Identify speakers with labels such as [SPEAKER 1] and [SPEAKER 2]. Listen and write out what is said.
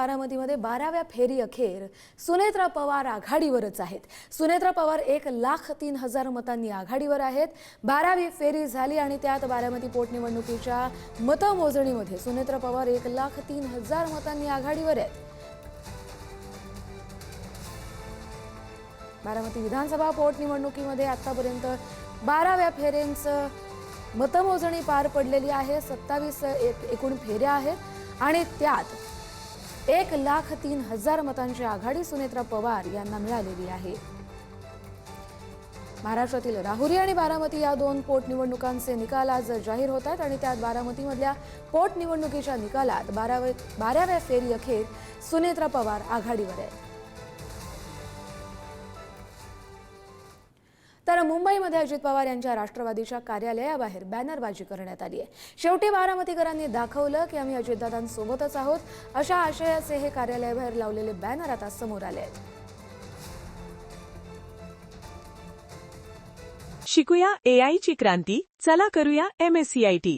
[SPEAKER 1] बारामतीमध्ये 12व्या फेरी अखेर सुनेत्रा पवार आघाडीवरच आहेत। सुनेत्रा पवार 1,03,000 मतांनी आघाडीवर आहेत। 12वी फेरी झाली आणि त्यात बारामती पोटनिवडणुकीच्या मतमोजणीमध्ये सुनेत्रा पवार 1,03,000 मतांनी आघाडीवर आहेत। बारामती विधानसभा पोटनिवडणुकीमध्ये आतापर्यंत 12व्या फेऱ्यांचं मतमोजणी पार पडलेली आहे। 27 एकूण फेऱ्या आहेत आणि त्यात 1,03,000 मतांची आघाडी सुनेत्रा पवार यांना मिळालेली आहे। महाराष्ट्रातील राहुरी आणि बारामती या दोन पोटनिवडणुकांचे निकाल आज जाहीर होत आहेत आणि त्यात बारामतीमधल्या पोटनिवडणुकीच्या निकालात 12व्या फेरी अखेर सुनेत्रा पवार आघाडीवर आहेत। तर मुंबईमध्ये अजित पवार यांच्या राष्ट्रवादीच्या कार्यालयाबाहेर बॅनरबाजी करण्यात आली आहे। शेवटी बारामतीकरांनी दाखवलं की आम्ही अजितदादांसोबतच आहोत, अशा आशयाचे हे कार्यालयाबाहेर लावलेले बॅनर आता समोर आले आहेत।
[SPEAKER 2] शिकूया AI ची क्रांती, चला करूया MSCIT।